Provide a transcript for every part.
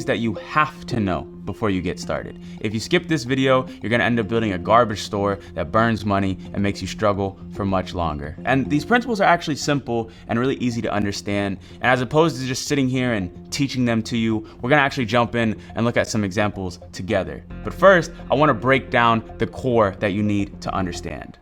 that you have to know before you get started. If you skip this video, you're gonna end up building a garbage store that burns money and makes you struggle for much longer. And these principles are actually simple and really easy to understand. And as opposed to just sitting here and teaching them to you, we're gonna actually jump in and look at some examples together. But first, I wanna break down the core that you need to understand.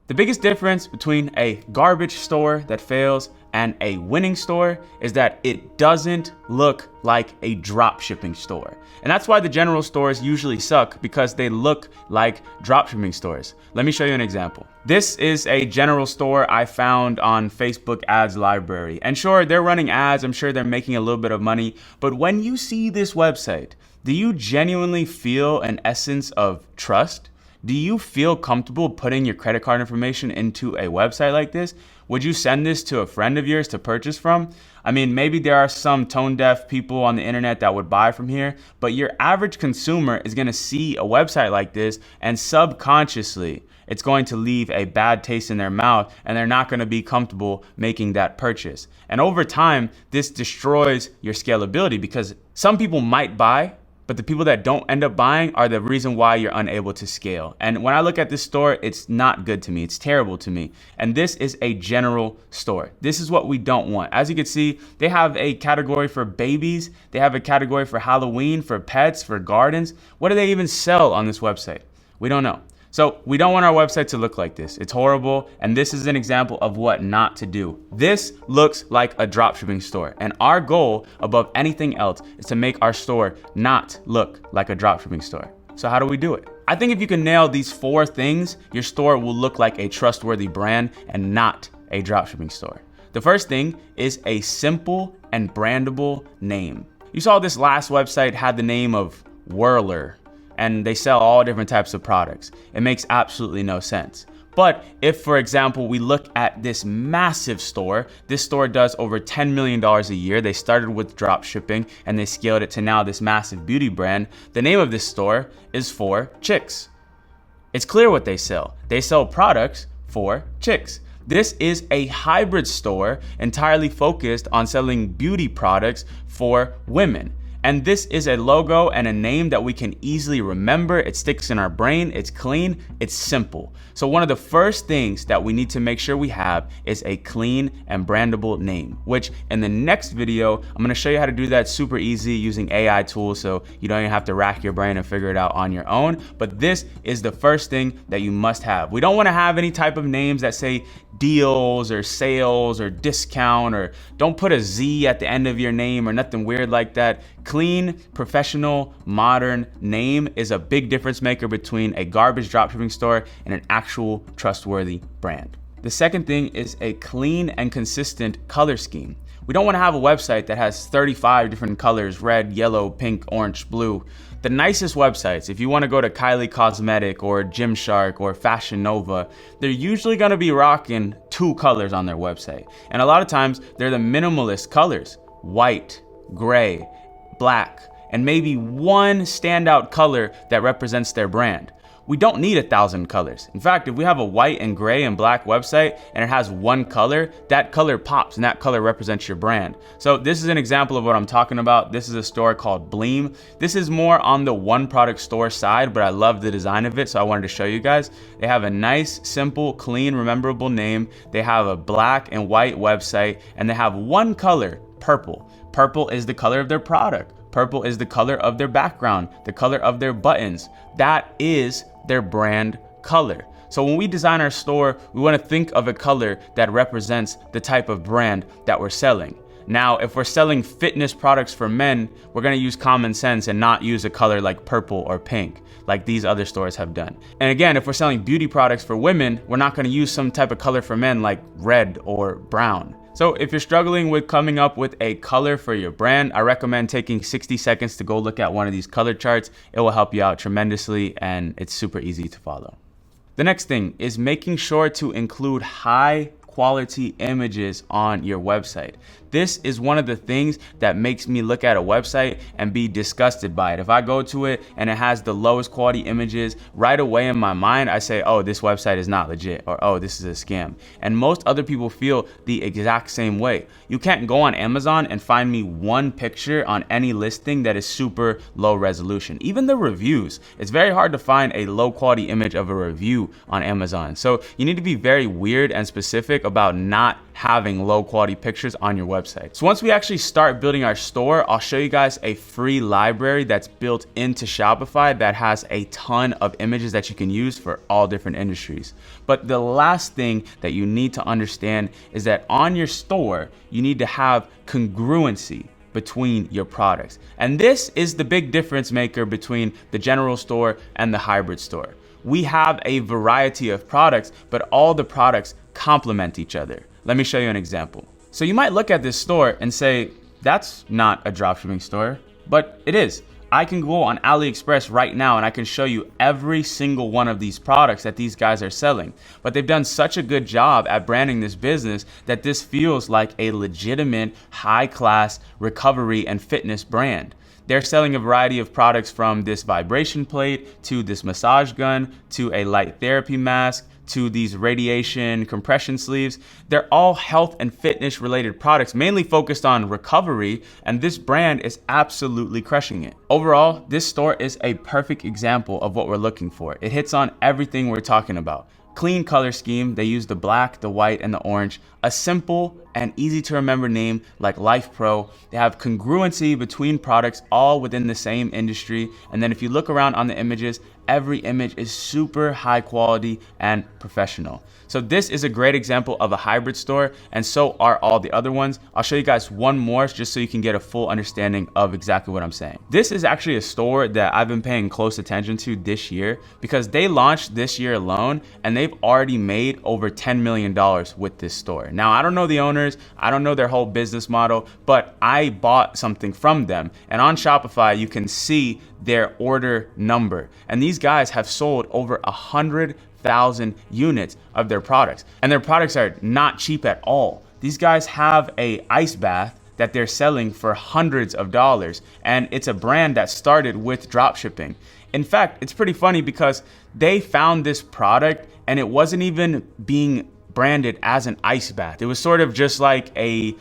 The biggest difference between a garbage store that fails and a winning store is that it doesn't look like a drop shipping store. And that's why the general stores usually suck, because they look like drop shipping stores. Let me show you an example. This is a general store I found on Facebook ads library. And sure, they're running ads, I'm sure they're making a little bit of money, but when you see this website, do you genuinely feel an essence of trust? Do you feel comfortable putting your credit card information into a website like this? Would you send this to a friend of yours to purchase from? I mean, maybe there are some tone deaf people on the internet that would buy from here, but your average consumer is gonna see a website like this and subconsciously, it's going to leave a bad taste in their mouth and they're not gonna be comfortable making that purchase. And over time, this destroys your scalability because some people might buy, but the people that don't end up buying are the reason why you're unable to scale. And when I look at this store, it's not good to me. It's terrible to me. And this is a general store. This is what we don't want. As you can see, they have a category for babies. They have a category for Halloween, for pets, for gardens. What do they even sell on this website? We don't know. So we don't want our website to look like this. It's horrible, and this is an example of what not to do. This looks like a dropshipping store, and our goal above anything else is to make our store not look like a dropshipping store. So how do we do it? I think if you can nail these 4 things, your store will look like a trustworthy brand and not a dropshipping store. The first thing is a simple and brandable name. You saw this last website had the name of Whirler, and they sell all different types of products. It makes absolutely no sense. But if, for example, we look at this massive store, this store does over $10 million a year. They started with drop shipping and they scaled it to now this massive beauty brand. The name of this store is For Chicks. It's clear what they sell. They sell products for chicks. This is a hybrid store entirely focused on selling beauty products for women. And this is a logo and a name that we can easily remember. It sticks in our brain, it's clean, it's simple. So one of the first things that we need to make sure we have is a clean and brandable name, which in the next video, I'm gonna show you how to do that super easy using AI tools so you don't even have to rack your brain and figure it out on your own. But this is the first thing that you must have. We don't wanna have any type of names that say deals or sales or discount, or don't put a Z at the end of your name or nothing weird like that. Clean, professional, modern name is a big difference maker between a garbage dropshipping store and an actual trustworthy brand. The second thing is a clean and consistent color scheme. We don't want to have a website that has 35 different colors: red, yellow, pink, orange, blue. The nicest websites, if you want to go to Kylie Cosmetic or Gymshark or Fashion Nova, they're usually going to be rocking 2 colors on their website. And a lot of times they're the minimalist colors: white, gray, black, and maybe one standout color that represents their brand. We don't need 1,000 colors. In fact, if we have a white and gray and black website and it has one color, that color pops and that color represents your brand. So this is an example of what I'm talking about. This is a store called Bleem. This is more on the one product store side, but I love the design of it, so I wanted to show you guys. They have a nice, simple, clean, rememberable name. They have a black and white website, and they have one color, purple. Purple is the color of their product. Purple is the color of their background, the color of their buttons. That is their brand color. So when we design our store, we want to think of a color that represents the type of brand that we're selling. Now, if we're selling fitness products for men, we're going to use common sense and not use a color like purple or pink, like these other stores have done. And again, if we're selling beauty products for women, we're not going to use some type of color for men like red or brown. So if you're struggling with coming up with a color for your brand, I recommend taking 60 seconds to go look at one of these color charts. It will help you out tremendously, and it's super easy to follow. The next thing is making sure to include high quality images on your website. This is one of the things that makes me look at a website and be disgusted by it. If I go to it and it has the lowest quality images, right away in my mind, I say, oh, this website is not legit, or oh, this is a scam. And most other people feel the exact same way. You can't go on Amazon and find me one picture on any listing that is super low resolution. Even the reviews, it's very hard to find a low quality image of a review on Amazon. So you need to be very weird and specific about not having low quality pictures on your website. So once we actually start building our store, I'll show you guys a free library that's built into Shopify that has a ton of images that you can use for all different industries. But the last thing that you need to understand is that on your store, you need to have congruency between your products. And this is the big difference maker between the general store and the hybrid store. We have a variety of products, but all the products complement each other. Let me show you an example. So you might look at this store and say, that's not a dropshipping store, but it is. I can go on AliExpress right now and I can show you every single one of these products that these guys are selling. But they've done such a good job at branding this business that this feels like a legitimate, high-class recovery and fitness brand. They're selling a variety of products from this vibration plate to this massage gun to a light therapy mask to these radiation compression sleeves. They're all health and fitness related products, mainly focused on recovery, and this brand is absolutely crushing it. Overall, this store is a perfect example of what we're looking for. It hits on everything we're talking about. Clean color scheme, they use the black, the white, and the orange. A simple and easy to remember name like Life Pro. They have congruency between products all within the same industry. And then if you look around on the images, every image is super high quality and professional. So this is a great example of a hybrid store, and so are all the other ones. I'll show you guys one more just so you can get a full understanding of exactly what I'm saying. This is actually a store that I've been paying close attention to this year because they launched this year alone and they've already made over $10 million with this store. Now, I don't know the owners, I don't know their whole business model, but I bought something from them, and on Shopify, you can see their order number. And these guys have sold over 100,000 units of their products, and their products are not cheap at all. These guys have a ice bath that they're selling for hundreds of dollars, and it's a brand that started with dropshipping. In fact, it's pretty funny because they found this product and it wasn't even being branded as an ice bath. It was sort of just like a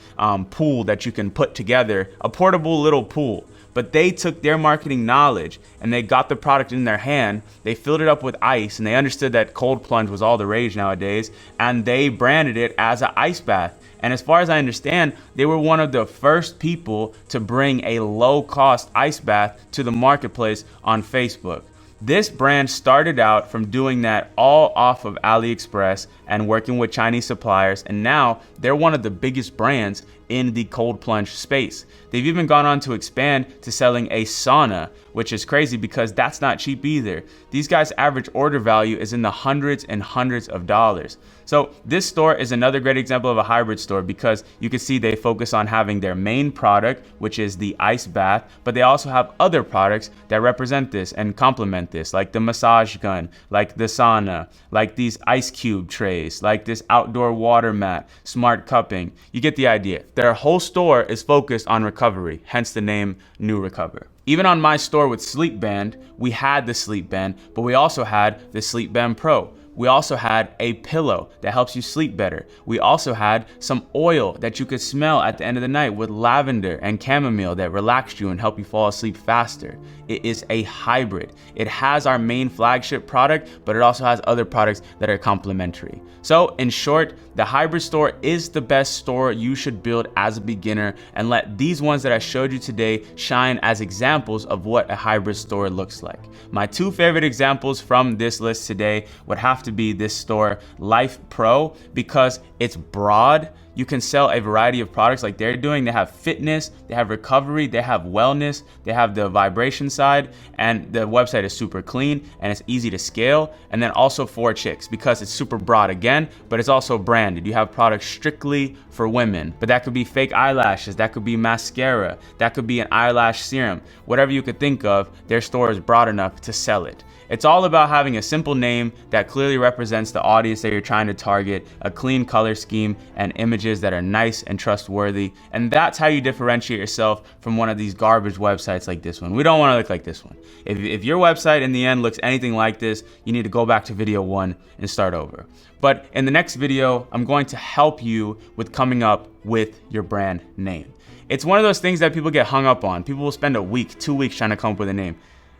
pool that you can put together, a portable little pool. But they took their marketing knowledge and they got the product in their hand, they filled it up with ice, and they understood that cold plunge was all the rage nowadays, and they branded it as an ice bath. And as far as I understand, they were one of the first people to bring a low-cost ice bath to the marketplace on Facebook. This brand started out from doing that all off of AliExpress and working with Chinese suppliers, and now they're one of the biggest brands in the cold plunge space. They've even gone on to expand to selling a sauna, which is crazy because that's not cheap either. These guys' average order value is in the hundreds and hundreds of dollars. So this store is another great example of a hybrid store because you can see they focus on having their main product, which is the ice bath, but they also have other products that represent this and complement this, like the massage gun, like the sauna, like these ice cube trays, like this outdoor water mat, smart cupping. You get the idea. Their whole store is focused on recovery, hence the name New Recover. Even on my store with Sleep Band, we had the Sleep Band, but we also had the Sleep Band Pro. We also had a pillow that helps you sleep better. We also had some oil that you could smell at the end of the night with lavender and chamomile that relaxed you and help you fall asleep faster. It is a hybrid. It has our main flagship product, but it also has other products that are complementary. So in short, the hybrid store is the best store you should build as a beginner, and let these ones that I showed you today shine as examples of what a hybrid store looks like. My two favorite examples from this list today would have to be this store, Life Pro, because it's broad. You can sell a variety of products like they're doing. They have fitness, they have recovery, they have wellness, they have the vibration side, and the website is super clean and it's easy to scale. And then also for chicks because it's super broad again, but it's also branded. You have products strictly for women, but that could be fake eyelashes, that could be mascara, that could be an eyelash serum, whatever you could think of, their store is broad enough to sell it. It's all about having a simple name that clearly represents the audience that you're trying to target, a clean color scheme, and images that are nice and trustworthy. And that's how you differentiate yourself from one of these garbage websites like this one. We don't want to look like this one. If your website in the end looks anything like this, you need to go back to video 1 and start over. But in the next video, I'm going to help you with coming up with your brand name. It's one of those things that people get hung up on. People will spend a week, 2 weeks trying to come up with a name.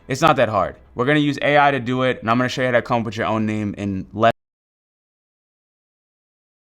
It's not that hard. We're gonna use AI to do it, and I'm gonna show you how to come up with your own name in less